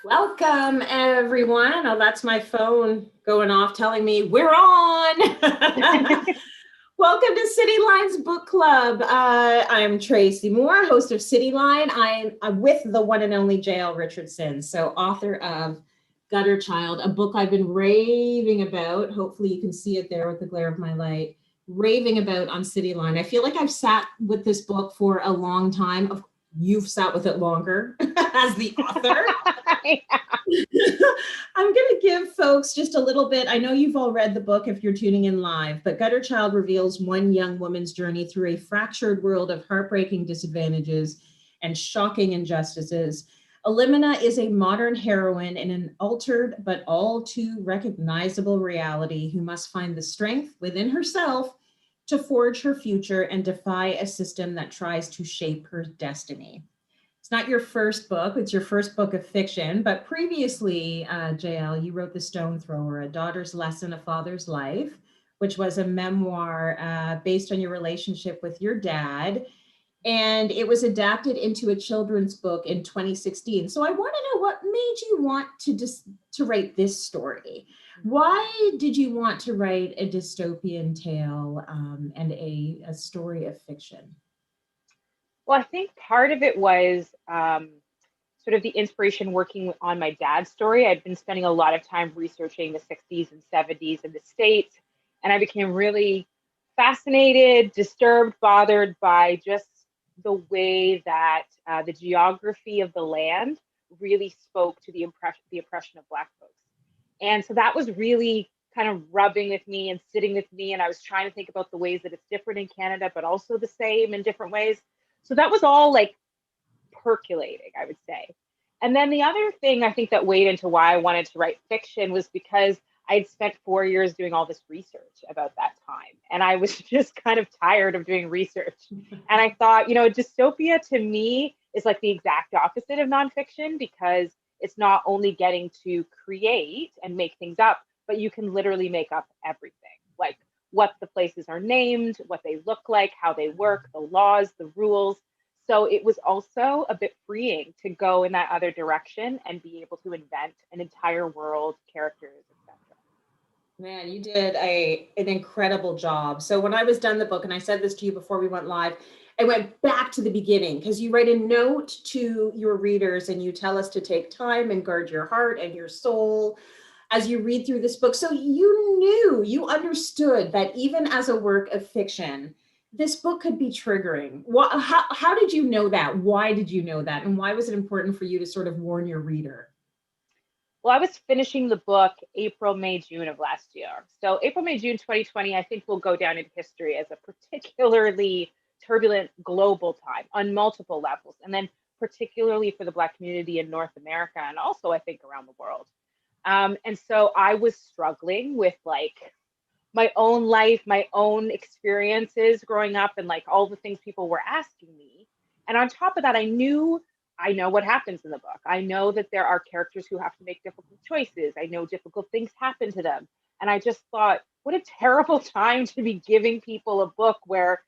Welcome, everyone. Oh, that's my phone going off telling me we're on. Welcome to Cityline's Book Club. I'm Tracy Moore, host of Cityline. I'm with the one and only Jael Richardson, so author of Gutter Child, a book I've been raving about. Hopefully you can see it there with the glare of my light. Raving about on Cityline. I feel like I've sat with this book for a long time. You've sat with it longer as the author. I'm going to give folks just a little bit. I know you've all read the book if you're tuning in live, but Gutter Child reveals one young woman's journey through a fractured world of heartbreaking disadvantages and shocking injustices. Elimina is a modern heroine in an altered but all too recognizable reality who must find the strength within herself to forge her future and defy a system that tries to shape her destiny. It's not your first book, it's your first book of fiction, but previously, Jael, you wrote The Stone Thrower, A Daughter's Lesson, A Father's Life, which was a memoir based on your relationship with your dad. And it was adapted into a children's book in 2016. So I want to know what made you want to write this story. Why did you want to write a dystopian tale and a story of fiction? Well, I think part of it was sort of the inspiration working on my dad's story. I'd been spending a lot of time researching the 60s and 70s in the States, and I became really fascinated, disturbed, bothered by just the way that the geography of the land really spoke to the oppression of Black folks. And so that was really kind of rubbing with me and sitting with me. And I was trying to think about the ways that it's different in Canada, but also the same in different ways. So that was all like percolating, I would say. And then the other thing I think that weighed into why I wanted to write fiction was because I'd spent 4 years doing all this research about that time. And I was just kind of tired of doing research. And I thought, a dystopia to me is like the exact opposite of nonfiction because it's not only getting to create and make things up, but you can literally make up everything. Like what the places are named, what they look like, how they work, the laws, the rules. So it was also a bit freeing to go in that other direction and be able to invent an entire world, characters, etc. Man, you did an incredible job. So when I was done the book, and I said this to you before we went live, I went back to the beginning because you write a note to your readers and you tell us to take time and guard your heart and your soul as you read through this book. So you understood that even as a work of fiction, this book could be triggering. How did you know that? Why did you know that? And why was it important for you to sort of warn your reader? Well, I was finishing the book April, May, June of last year. So April, May, June 2020, I think will go down in history as a particularly turbulent global time on multiple levels. And then particularly for the Black community in North America and also I think around the world. And so I was struggling with like my own life, my own experiences growing up, and like all the things people were asking me. And on top of that, I know what happens in the book. I know that there are characters who have to make difficult choices. I know difficult things happen to them. And I just thought, what a terrible time to be giving people a book where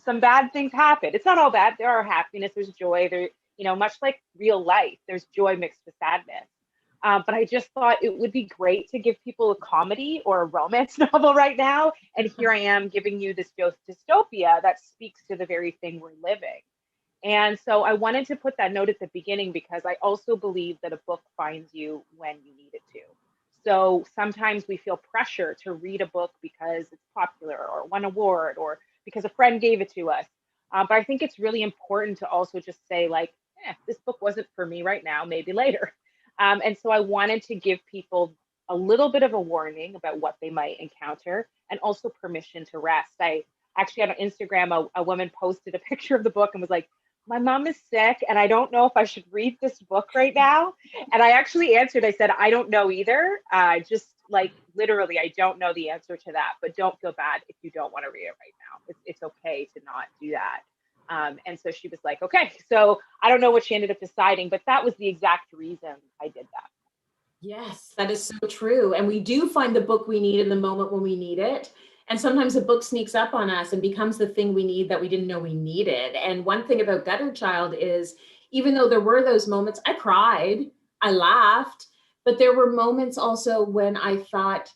some bad things happen. It's not all bad. There are happiness, there's joy, much like real life, there's joy mixed with sadness. But I just thought it would be great to give people a comedy or a romance novel right now. And here I am giving you this dystopia that speaks to the very thing we're living. And so I wanted to put that note at the beginning because I also believe that a book finds you when you need it to. So sometimes we feel pressure to read a book because it's popular or won an award or because a friend gave it to us. But I think it's really important to also just say, like, this book wasn't for me right now, maybe later. And so I wanted to give people a little bit of a warning about what they might encounter and also permission to rest. I actually had on Instagram, a woman posted a picture of the book and was like, my mom is sick and I don't know if I should read this book right now. And I actually answered, I said, I don't know either. Just like literally, I don't know the answer to that, but don't feel bad if you don't want to read it right now. It's okay to not do that. And so she was like, okay, so I don't know what she ended up deciding, but that was the exact reason I did that. Yes, that is so true. And we do find the book we need in the moment when we need it. And sometimes a book sneaks up on us and becomes the thing we need that we didn't know we needed. And one thing about Gutter Child is, even though there were those moments, I cried. I laughed, but there were moments also when I thought,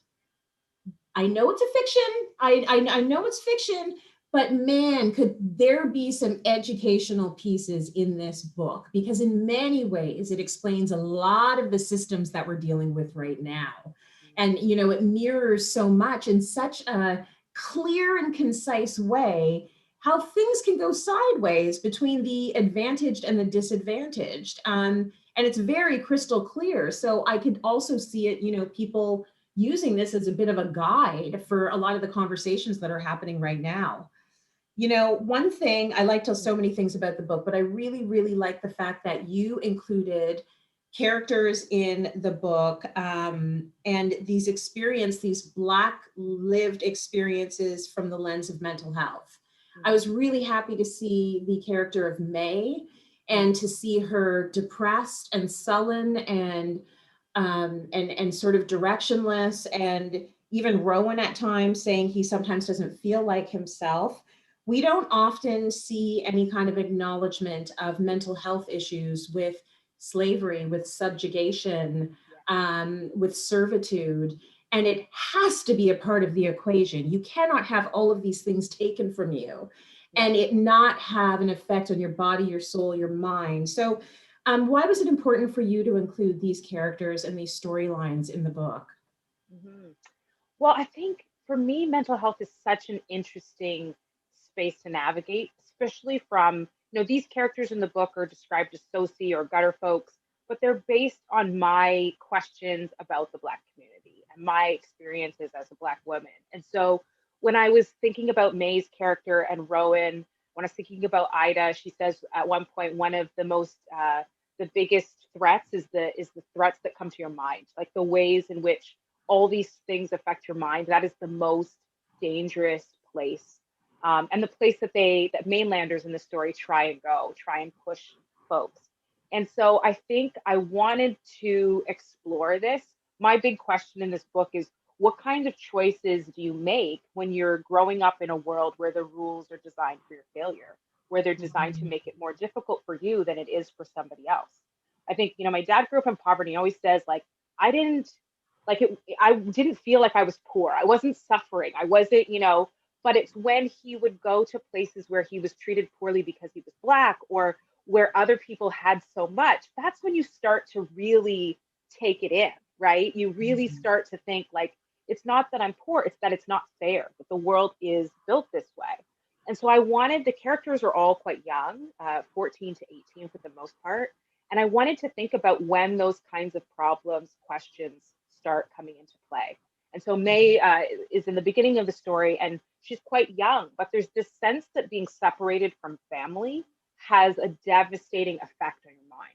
I know it's a fiction. I know it's fiction, but man, could there be some educational pieces in this book? Because in many ways, it explains a lot of the systems that we're dealing with right now. And, you know, it mirrors so much in such a clear and concise way how things can go sideways between the advantaged and the disadvantaged. And it's very crystal clear. So I could also see it, you know, people using this as a bit of a guide for a lot of the conversations that are happening right now. You know, one thing I liked so many things about the book, but I really, really like the fact that you included characters in the book and these Black lived experiences from the lens of mental health. I was really happy to see the character of May and to see her depressed and sullen and sort of directionless, and even Rowan at times saying he sometimes doesn't feel like himself. We don't often see any kind of acknowledgement of mental health issues with slavery, with subjugation, with servitude. And it has to be a part of the equation. You cannot have all of these things taken from you and it not have an effect on your body, your soul, your mind. So why was it important for you to include these characters and these storylines in the book? Well, I think for me, mental health is such an interesting space to navigate, especially from, you know, these characters in the book are described as soci or gutter folks, but they're based on my questions about the Black community and my experiences as a Black woman. And so when I was thinking about May's character and Rowan, when I was thinking about Ida, she says at one point, one of the biggest threats is the threats that come to your mind, like the ways in which all these things affect your mind. That is the most dangerous place, and the place that mainlanders in the story try and push folks. And so I think I wanted to explore this. My big question in this book is, what kind of choices do you make when you're growing up in a world where the rules are designed for your failure, where they're designed to make it more difficult for you than it is for somebody else? I think, you know, my dad grew up in poverty. He always says, like, I didn't feel like I was poor. I wasn't suffering. I wasn't, you know, but it's when he would go to places where he was treated poorly because he was Black, or where other people had so much, that's when you start to really take it in, right? You really start to think, like, it's not that I'm poor, it's that it's not fair, that the world is built this way. And so I wanted, the characters are all quite young, 14 to 18 for the most part. And I wanted to think about when those kinds of problems, questions start coming into play. And so May is in the beginning of the story, and she's quite young, but there's this sense that being separated from family has a devastating effect on your mind.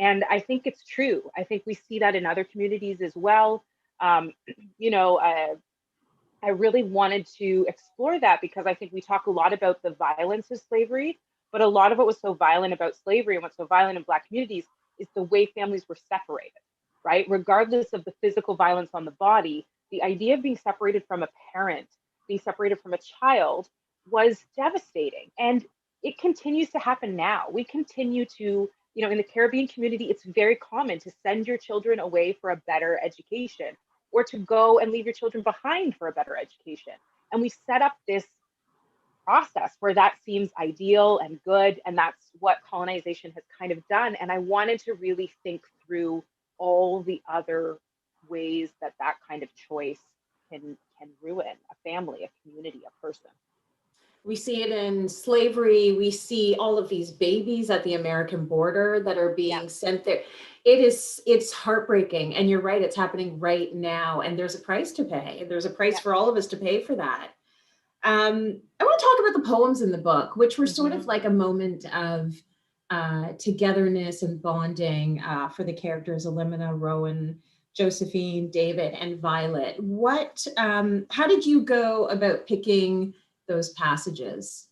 And I think it's true. I think we see that in other communities as well. Um, you know, I really wanted to explore that because I think we talk a lot about the violence of slavery, but a lot of what was so violent about slavery and what's so violent in Black communities is the way families were separated, right? Regardless of the physical violence on the body, the idea of being separated from a parent, being separated from a child was devastating. And it continues to happen now. We continue to, you know, in the Caribbean community, it's very common to send your children away for a better education, or to go and leave your children behind for a better education. And we set up this process where that seems ideal and good, and that's what colonization has kind of done. And I wanted to really think through all the other ways that that kind of choice can ruin a family, a community, a person. We see it in slavery. We see all of these babies at the American border that are being sent there. It's heartbreaking. And you're right, it's happening right now. And there's a price to pay. There's a price for all of us to pay for that. I want to talk about the poems in the book, which were sort of like a moment of togetherness and bonding for the characters: Elimina, Rowan, Josephine, David, and Violet. How did you go about picking those passages?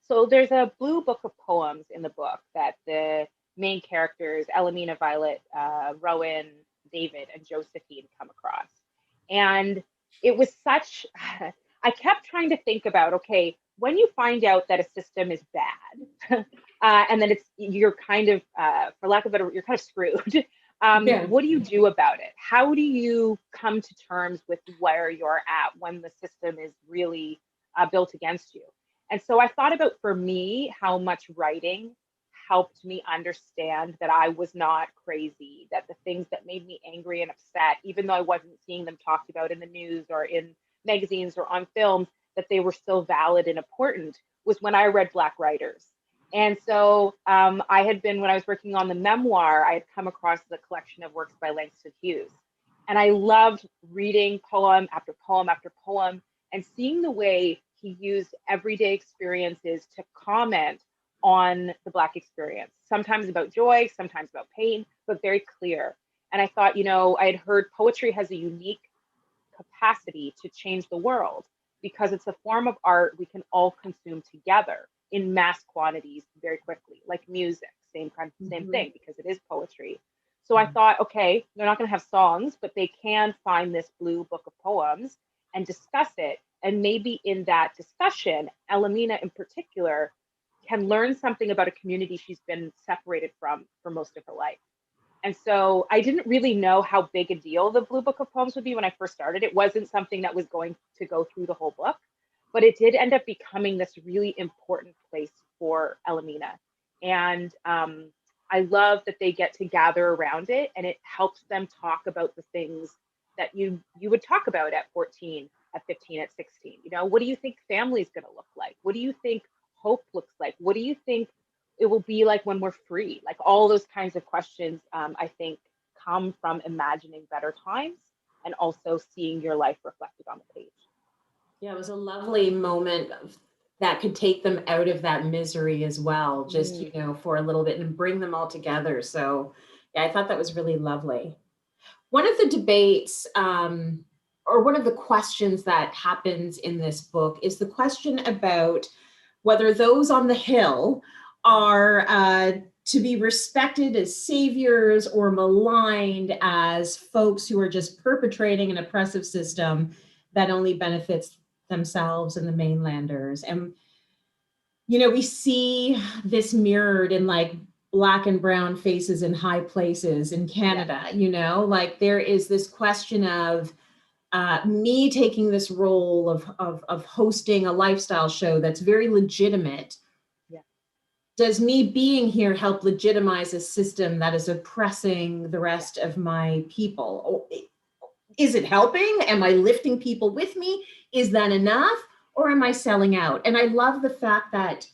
So there's a blue book of poems in the book that the main characters, Elimina, Violet, Rowan, David, and Josephine, come across. And it was such, I kept trying to think about, okay, when you find out that a system is bad, And then you're kind of, for lack of a better, you're kind of screwed. Yeah. What do you do about it? How do you come to terms with where you're at when the system is really built against you? And so I thought about, for me, how much writing helped me understand that I was not crazy, that the things that made me angry and upset, even though I wasn't seeing them talked about in the news or in magazines or on films, that they were still valid and important, was when I read Black writers. And so I had been, when I was working on the memoir, I had come across the collection of works by Langston Hughes. And I loved reading poem after poem after poem and seeing the way he used everyday experiences to comment on the Black experience, sometimes about joy, sometimes about pain, but very clear. And I thought, I had heard poetry has a unique capacity to change the world because it's a form of art we can all consume together in mass quantities very quickly, like music, same thing, because it is poetry. So I thought, okay, they're not going to have songs, but they can find this blue book of poems and discuss it. And maybe in that discussion, Elamina in particular can learn something about a community she's been separated from for most of her life. And so I didn't really know how big a deal the Blue Book of Poems would be when I first started. It wasn't something that was going to go through the whole book, but it did end up becoming this really important place for Elamina. And I love that they get to gather around it, and it helps them talk about the things that you would talk about at 14, at 15, at 16. What do you think family is going to look like? What do you think hope looks like? What do you think it will be like when we're free? Like, all those kinds of questions, I think, come from imagining better times and also seeing your life reflected on the page. Yeah, it was a lovely moment that could take them out of that misery as well, just, for a little bit and bring them all together. So yeah, I thought that was really lovely. One of the debates, or one of the questions that happens in this book is the question about whether those on the Hill are to be respected as saviors or maligned as folks who are just perpetrating an oppressive system that only benefits themselves and the mainlanders. And, we see this mirrored in like Black and brown faces in high places in Canada, like there is this question of me taking this role of hosting a lifestyle show that's very legitimate. Yeah. Does me being here help legitimize a system that is oppressing the rest of my people? Is it helping? Am I lifting people with me? Is that enough? Or am I selling out? And I love the fact that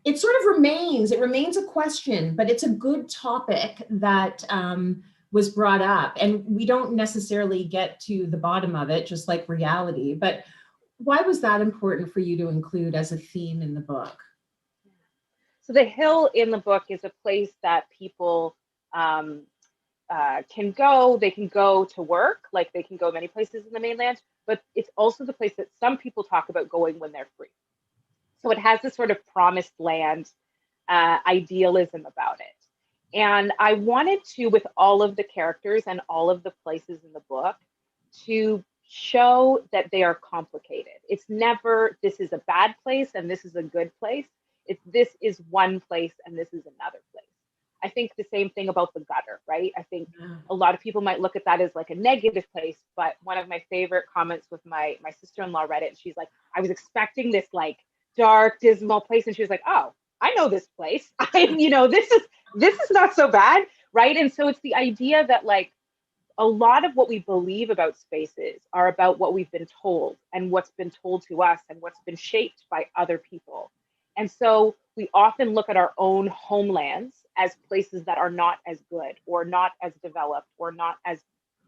it sort of remains a question, but it's a good topic that was brought up. And we don't necessarily get to the bottom of it, just like reality. But why was that important for you to include as a theme in the book? So the Hill in the book is a place that people can go. They can go to work, like they can go many places in the mainland, but it's also the place that some people talk about going when they're free. So it has this sort of promised land idealism about it. And I wanted to, with all of the characters and all of the places in the book, to show that they are complicated. It's never, this is a bad place and this is a good place. It's, this is one place and this is another place. I think the same thing about the gutter, right? I think a lot of people might look at that as like a negative place, but one of my favorite comments with my sister-in-law read it, and she's like, I was expecting this like dark, dismal place, and she was like, oh, I know this place. This is not so bad, right? And so it's the idea that like a lot of what we believe about spaces are about what we've been told and what's been told to us and what's been shaped by other people. And so we often look at our own homelands as places that are not as good or not as developed or not as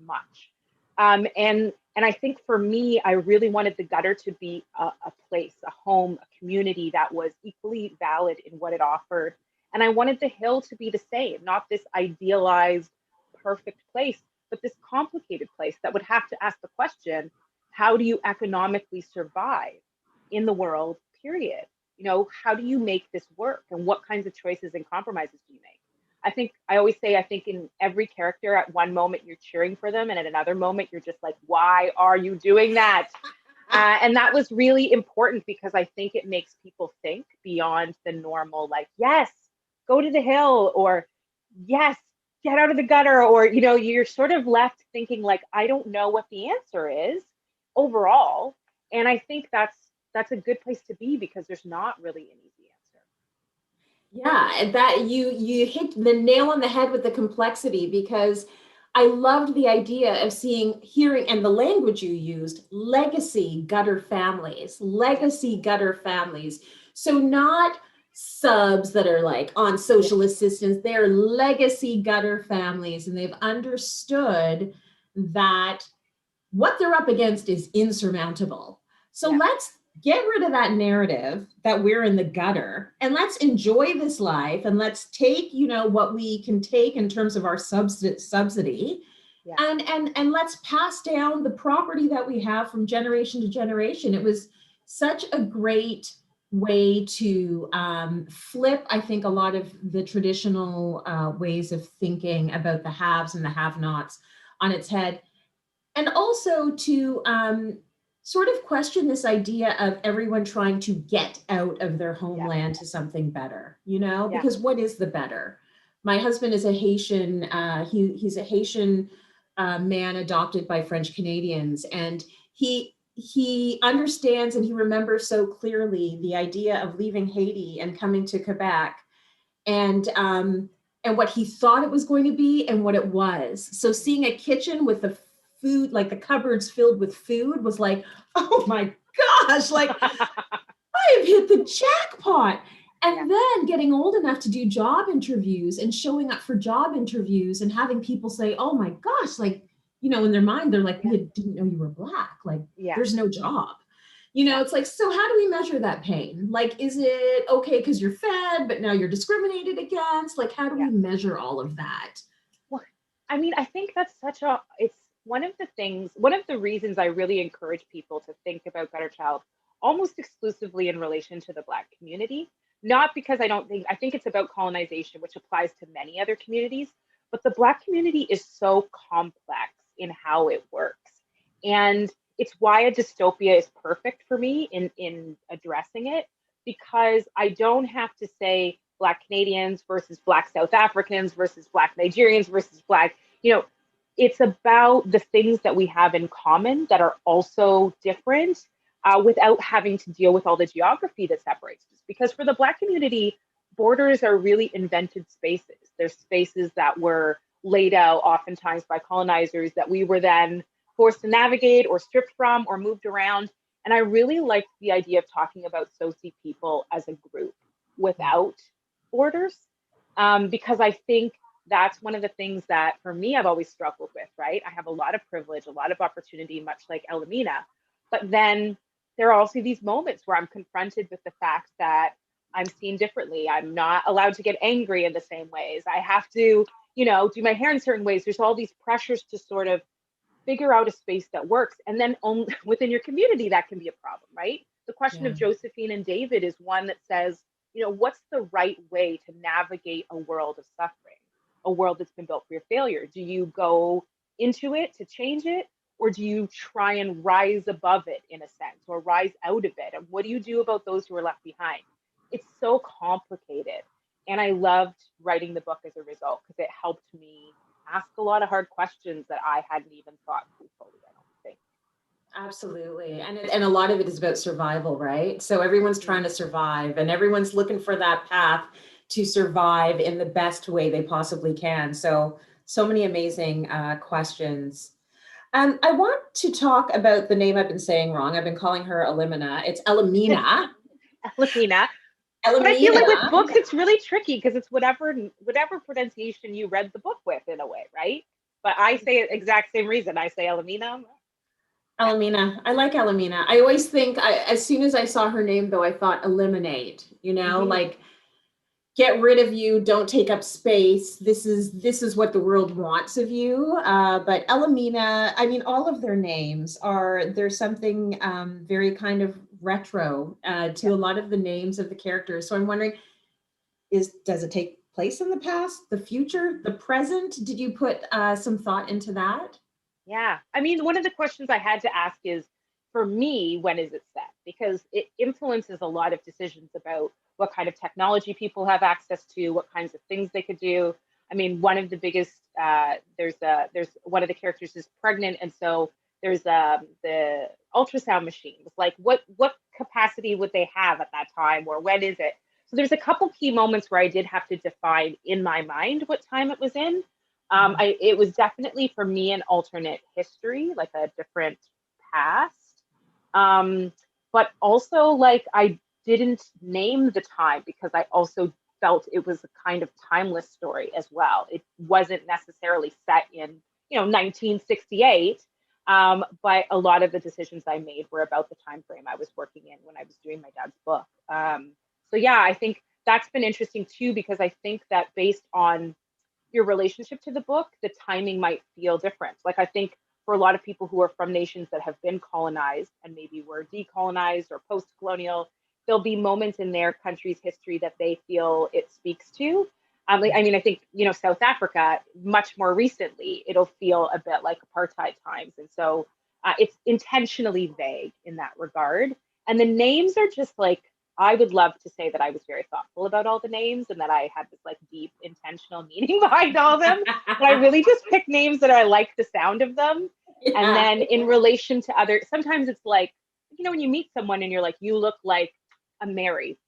much. And I think for me, I really wanted the gutter to be a place, a home, a community that was equally valid in what it offered. And I wanted the Hill to be the same, not this idealized, perfect place, but this complicated place that would have to ask the question, how do you economically survive in the world, period? How do you make this work, and what kinds of choices and compromises do you make? I always say, I think in every character, at one moment you're cheering for them, and at another moment you're just like, why are you doing that? And that was really important because I think it makes people think beyond the normal, like, yes, go to the hill, or yes, get out of the gutter, or, you're sort of left thinking like, I don't know what the answer is overall. And I think that's a good place to be because there's not really an easy answer. Yeah, and that you hit the nail on the head with the complexity, because I loved the idea of hearing, and the language you used, legacy gutter families, legacy gutter families. So not subs that are like on social assistance, they're legacy gutter families, and they've understood that what they're up against is insurmountable. So let's get rid of that narrative that we're in the gutter, and let's enjoy this life, and let's take, what we can take in terms of our subsidy, and let's pass down the property that we have from generation to generation. It was such a great way to flip, I think, a lot of the traditional ways of thinking about the haves and the have-nots on its head. And also to sort of question this idea of everyone trying to get out of their homeland to something better, because what is the better? My husband is a Haitian, he's a Haitian man adopted by French Canadians, and he understands and he remembers so clearly the idea of leaving Haiti and coming to Quebec, and what he thought it was going to be and what it was. So seeing a kitchen with the food, like the cupboards filled with food, was like, oh my gosh, like I have hit the jackpot. And then getting old enough to do job interviews and showing up for job interviews and having people say, oh my gosh, like, in their mind, they're like, we didn't know you were Black. Like, there's no job. It's like, so how do we measure that pain? Like, is it okay because you're fed, but now you're discriminated against? Like, how do we measure all of that? Well, I mean, I think that's it's one of the reasons I really encourage people to think about Gutter Child almost exclusively in relation to the Black community. Not because I think it's about colonization, which applies to many other communities, but the Black community is so complex in how it works. And it's why a dystopia is perfect for me in addressing it, because I don't have to say Black Canadians versus Black South Africans versus Black Nigerians versus Black, it's about the things that we have in common that are also different, without having to deal with all the geography that separates us. Because for the Black community, borders are really invented spaces. They're spaces that were laid out oftentimes by colonizers that we were then forced to navigate or stripped from or moved around. And I really liked the idea of talking about Soci people as a group without borders, because I think that's one of the things that for me, I've always struggled with, right? I have a lot of privilege, a lot of opportunity, much like Elamina, but then there are also these moments where I'm confronted with the fact that I'm seen differently. I'm not allowed to get angry in the same ways. I have to, do my hair in certain ways. There's all these pressures to sort of figure out a space that works. And then within your community, that can be a problem, right? The question of Josephine and David is one that says, what's the right way to navigate a world of suffering, a world that's been built for your failure? Do you go into it to change it? Or do you try and rise above it in a sense, or rise out of it? And what do you do about those who are left behind? It's so complicated. And I loved writing the book as a result, because it helped me ask a lot of hard questions that I hadn't even thought through fully, I don't think. Absolutely. And a lot of it is about survival, right? So everyone's trying to survive, and everyone's looking for that path to survive in the best way they possibly can. So many amazing questions. I want to talk about the name I've been saying wrong. I've been calling her Elimina. It's Elamina. Elamina. But I feel like with books, it's really tricky because it's whatever pronunciation you read the book with, in a way, right? But I say it exact same reason. I say Elamina. Elamina. I like Elamina. I always think, as soon as I saw her name, though, I thought eliminate, like, get rid of you, don't take up space. This is what the world wants of you. But Elamina, I mean, all of their names there's something very kind of retro to a lot of the names of the characters. So I'm wondering, does it take place in the past, the future, the present? Did you put some thought into that? Yeah. I mean, one of the questions I had to ask is for me, when is it set? Because it influences a lot of decisions about what kind of technology people have access to, what kinds of things they could do. I mean, one of the biggest, there's one of the characters is pregnant, and so there's the ultrasound machine. It's like, what capacity would they have at that time, or when is it? So there's a couple key moments where I did have to define in my mind what time it was in. It was definitely for me an alternate history, like a different past. But also, like, I didn't name the time because I also felt it was a kind of timeless story as well. It wasn't necessarily set in, 1968, but a lot of the decisions I made were about the time frame I was working in when I was doing my dad's book. So yeah, I think that's been interesting too, because I think that based on your relationship to the book, the timing might feel different. Like, I think for a lot of people who are from nations that have been colonized and maybe were decolonized or post-colonial, there'll be moments in their country's history that they feel it speaks to. I mean, I think, South Africa, much more recently, it'll feel a bit like apartheid times. And so it's intentionally vague in that regard. And the names are just like, I would love to say that I was very thoughtful about all the names and that I had this like deep intentional meaning behind all of them. But I really just pick names that I like the sound of them. Yeah. And then in relation to other, sometimes it's like, when you meet someone and you're like, you look like a Mary.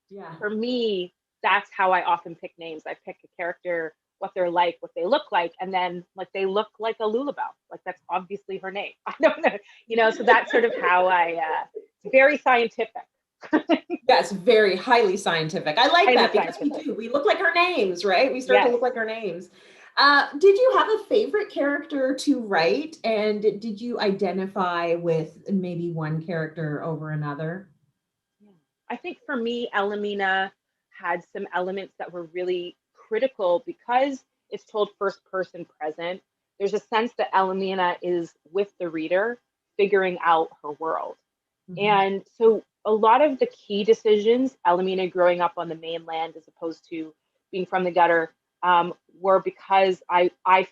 Yeah. For me, that's how I often pick names. I pick a character, what they're like, what they look like, and then like they look like a Lulabelle. Like that's obviously her name. I don't know, so that's sort of how it's very scientific. Yes, very highly scientific. I like that because we look like our names, right? We start to look like our names. Did you have a favorite character to write, and did you identify with maybe one character over another? I think for me, Elamina had some elements that were really critical because it's told first person present. There's a sense that Elamina is with the reader, figuring out her world. Mm-hmm. And so a lot of the key decisions, Elamina growing up on the mainland as opposed to being from the gutter, were because I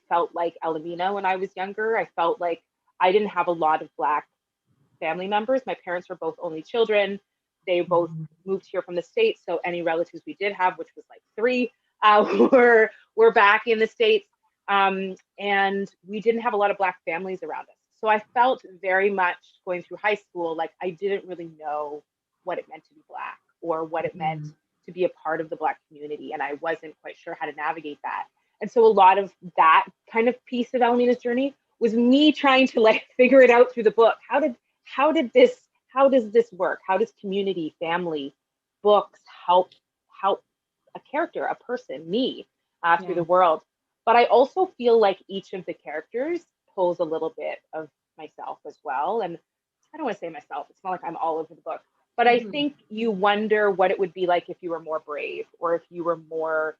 felt like Elamina when I was younger. I felt like I didn't have a lot of Black family members. My parents were both only children. They both moved here from the States. So any relatives we did have, which was like 3, were back in the States. And we didn't have a lot of Black families around us. So I felt very much going through high school, like I didn't really know what it meant to be Black or what it meant to be a part of the Black community. And I wasn't quite sure how to navigate that. And so a lot of that kind of piece of Elamina's journey was me trying to like figure it out through the book. How does this work? How does community, family, books help a character, a person, me, through the world? But I also feel like each of the characters pulls a little bit of myself as well. And I don't want to say myself, it's not like I'm all over the book, but I think you wonder what it would be like if you were more brave or if you were more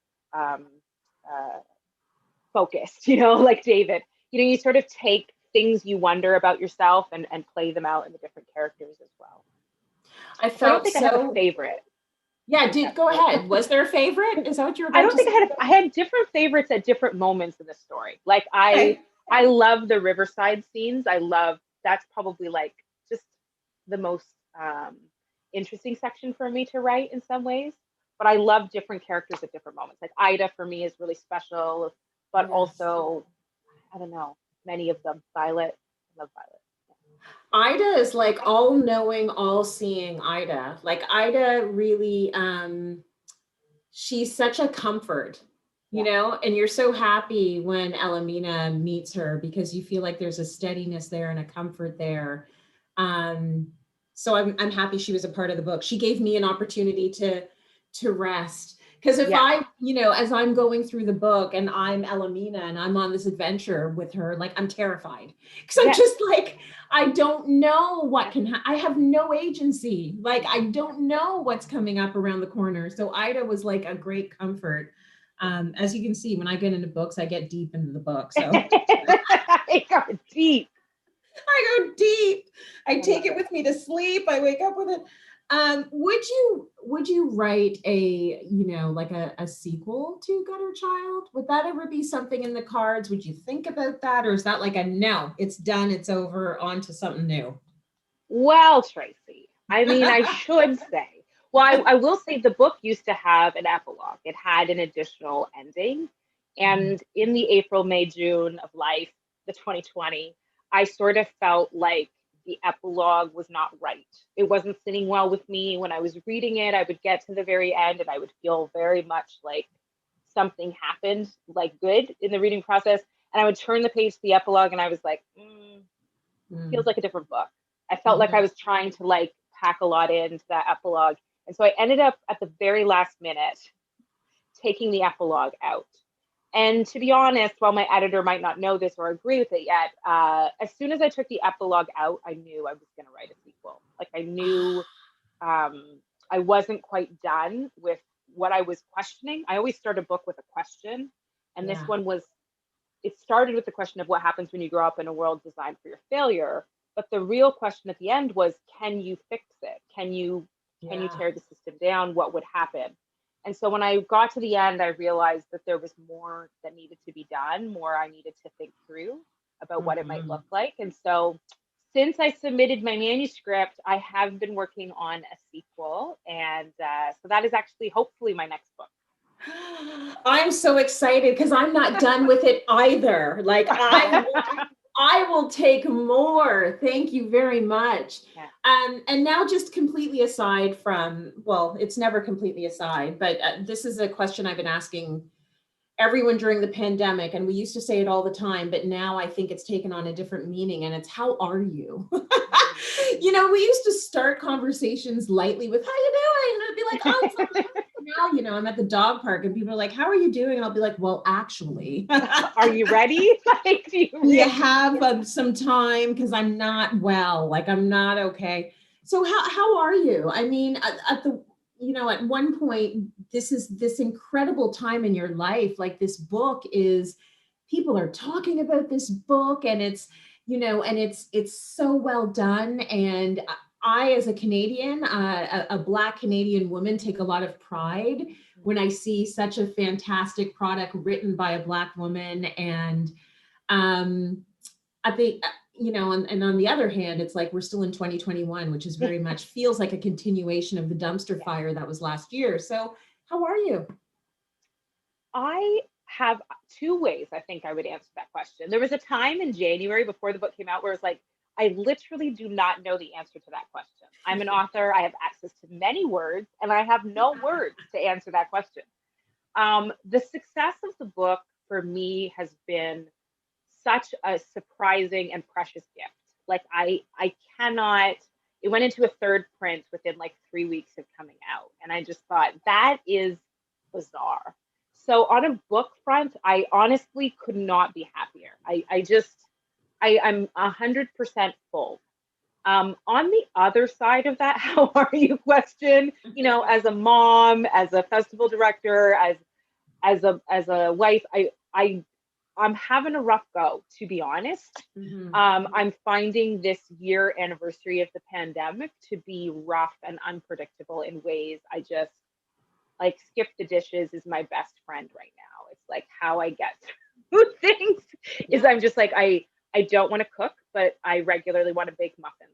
focused, like David. You sort of take things you wonder about yourself and play them out in the different characters as well. I don't think I have a favorite. Yeah, go ahead. Was there a favorite? Is that what you're about I don't think I had different favorites at different moments in the story. Like I love the riverside scenes. That's probably like just the most interesting section for me to write in some ways. But I love different characters at different moments. Like Ida for me is really special, but also, I don't know, many of them. Violet, I love Violet. Ida is like all-knowing, all-seeing Ida. Like Ida really, she's such a comfort, and you're so happy when Elamina meets her because you feel like there's a steadiness there and a comfort there. So I'm happy she was a part of the book. She gave me an opportunity to rest. Because if I, as I'm going through the book and I'm Elamina and I'm on this adventure with her, like I'm terrified. Because I'm just like, I don't know what I have no agency. Like, I don't know what's coming up around the corner. So Ida was like a great comfort. As you can see, when I get into books, I get deep into the book. So I go deep. I take it with me to sleep. I wake up with it. Would you write a sequel to Gutter Child? Would that ever be something in the cards? Would you think about that? Or is that like a no, it's done, it's over, on to something new? Well, Tracy, I mean, I should say, well, I will say the book used to have an epilogue. It had an additional ending. And in the April, May, June of life, the 2020, I sort of felt like the epilogue was not right. It wasn't sitting well with me. When I was reading it, I would get to the very end and I would feel very much like something happened, like good in the reading process. And I would turn the page to the epilogue and I was like, feels Mm. like a different book. I felt like I Mhm. was trying to like pack a lot into that epilogue. And so I ended up at the very last minute taking the epilogue out. And to be honest, while my editor might not know this or agree with it yet, as soon as I took the epilogue out, I knew I was going to write a sequel. Like I knew I wasn't quite done with what I was questioning. I always start a book with a question. And this Yeah. one was, it started with the question of what happens when you grow up in a world designed for your failure. But the real question at the end was, can you fix it? Can you Yeah. tear the system down? What would happen? And so when I got to the end, I realized that there was more that needed to be done, more I needed to think through about what it might Mhm. look like. And so since I submitted my manuscript, I have been working on a sequel. And so that is actually hopefully my next book. I'm so excited because I'm not done with it either. Like I will take more. Thank you very much. Yeah. And now just completely aside from, well, it's never completely aside, but this is a question I've been asking everyone during the pandemic, and we used to say it all the time, but now I think it's taken on a different meaning, and it's how are you? You know, we used to start conversations lightly with how you doing, and I'd be like, oh, now, you know, I'm at the dog park and people are like, how are you doing? And I'll be like, well, actually, Are you ready? Like, do you you really? have some time because I'm not well, like I'm not okay. So how are you? I mean, at the, you know, at one point, this is this incredible time in your life. Like this book is, people are talking about this book, and it's, you know, and it's so well done. And I, as a Canadian, a Black Canadian woman, take a lot of pride when I see such a fantastic product written by a Black woman. And um, I think, you know, and on the other hand, it's like we're still in 2021, which is very much feels like a continuation of the dumpster Yeah. fire that was last year. So, how are you? I have two ways I think I would answer that question. There was a time in January before the book came out where it's like, I literally do not know the answer to that question. I'm an author, I have access to many words, and I have no words to answer that question. The success of the book for me has been such a surprising and precious gift. Like I cannot, it went into a third print within like 3 weeks of coming out. And I just thought that is bizarre. So on a book front, I honestly could not be happier. I'm 100% full. On the other side of that, how are you question, you know, as a mom, as a festival director, as a wife, I'm having a rough go, to be honest. Mhm. I'm finding this year anniversary of the pandemic to be rough and unpredictable in ways I just like. Skip the dishes is my best friend right now. It's like how I get through things is Yeah. I'm just like I don't want to cook, but I regularly want to bake muffins.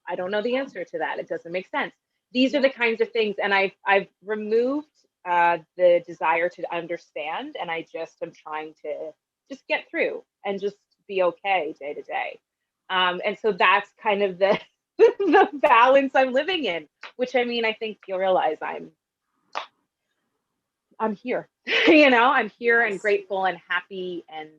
I don't know the answer to that. It doesn't make sense. These are Yeah. the kinds of things, and I've removed the desire to understand, and I just am trying to just get through and just be okay day to day. And so that's kind of the the balance I'm living in, which I mean, I think you'll realize I'm here. You know, I'm here and Yes. grateful and happy and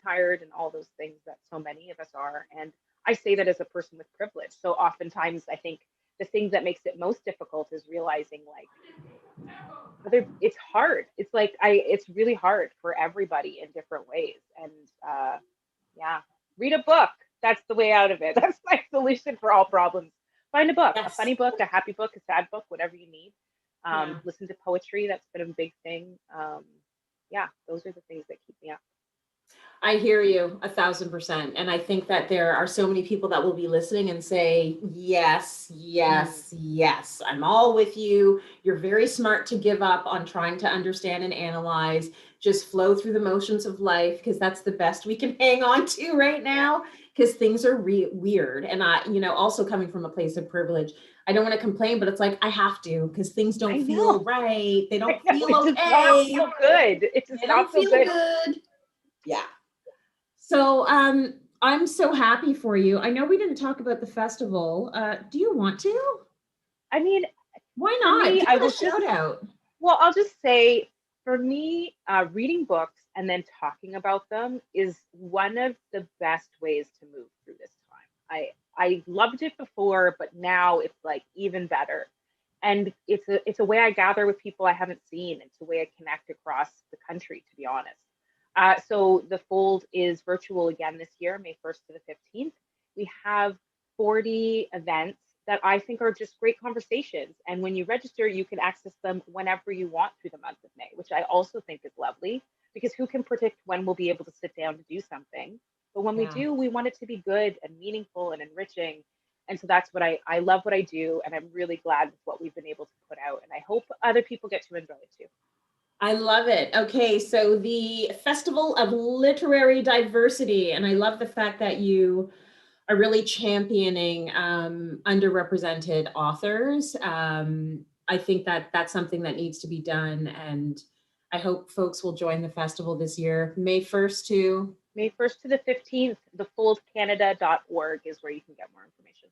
tired and all those things that so many of us are. And I say that as a person with privilege. So oftentimes I think the thing that makes it most difficult is realizing like it's hard. It's like it's really hard for everybody in different ways. And yeah, read a book. That's the way out of it. That's my solution for all problems. Find a book, a Yes. funny book, a happy book, a sad book, whatever you need. Yeah. Listen to poetry. That's been a big thing. Yeah, those are the things that keep me up. I hear you 1,000%. And I think that there are so many people that will be listening and say, yes, Mm. yes, yes, I'm all with you. You're very smart to give up on trying to understand and analyze. Just flow through the motions of life because that's the best we can hang on to right Yeah. now. because things are weird. And I, also coming from a place of privilege, I don't want to complain, but it's like, I have to, because things don't feel right. They don't feel It does okay. not feel good. It does They not don't feel feel good. good. Yeah. So I'm so happy for you. I know we didn't talk about the festival. Do you want to? I mean, Why for not? me, Give I it a will just, shout out. well, I'll just say for me, reading books and then talking about them is one of the best ways to move through this time. I loved it before, but now it's like even better. And it's a way I gather with people I haven't seen. It's a way I connect across the country, to be honest. So the Fold is virtual again this year, May 1st to the 15th. We have 40 events that I think are just great conversations. And when you register, you can access them whenever you want through the month of May, which I also think is lovely, because who can predict when we'll be able to sit down to do something? But when we do, we want it to be good and meaningful and enriching. And so that's what I love what I do. And I'm really glad with what we've been able to put out. And I hope other people get to enjoy it too. I love it. Okay, so the Festival of Literary Diversity, and I love the fact that you are really championing underrepresented authors. I think that that's something that needs to be done, and I hope folks will join the festival this year. May 1st to May 1st to the 15th, thefoldcanada.org is where you can get more information.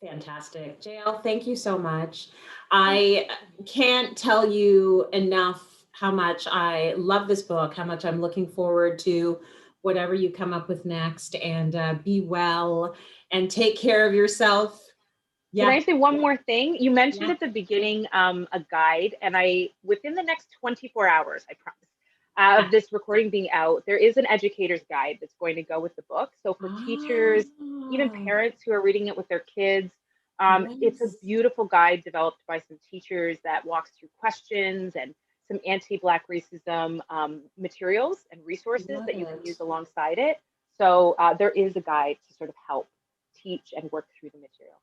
Fantastic. Jael, thank you so much. I can't tell you enough how much I love this book, how much I'm looking forward to whatever you come up with next, and be well and take care of yourself. Can I say one more thing? You mentioned Yeah. at the beginning a guide, and within the next 24 hours, I promise, of this recording being out, there is an educator's guide that's going to go with the book. So for teachers, even parents who are reading it with their kids, it's a beautiful guide developed by some teachers that walks through questions and some anti-Black racism materials and resources that you can use alongside it. So there is a guide to sort of help teach and work through the material.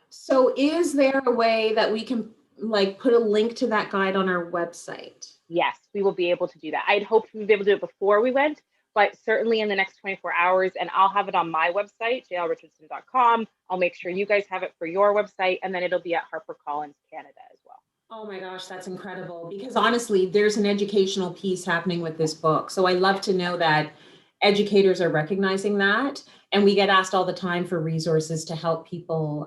So is there a way that we can like put a link to that guide on our website? Yes, we will be able to do that. I'd hoped we'd be able to do it before we went, but certainly in the next 24 hours, and I'll have it on my website, jaelrichardson.com. I'll make sure you guys have it for your website, and then it'll be at HarperCollins Canada as well. Oh my gosh, that's incredible. Because honestly, there's an educational piece happening with this book. So I love to know that educators are recognizing that. And we get asked all the time for resources to help people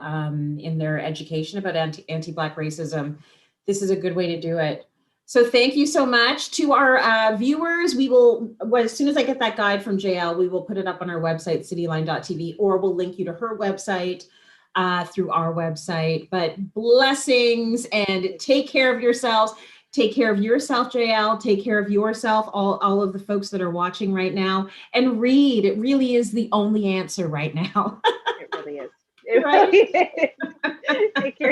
in their education about anti-Black racism. This is a good way to do it. So thank you so much to our viewers. We will, as soon as I get that guide from Jael, we will put it up on our website, cityline.tv, or we'll link you to her website through our website. But blessings, and take care of yourselves. Take care of yourself, Jael. Take care of yourself, all of the folks that are watching right now. And read. It really is the only answer right now. It really is. It really is. Take care.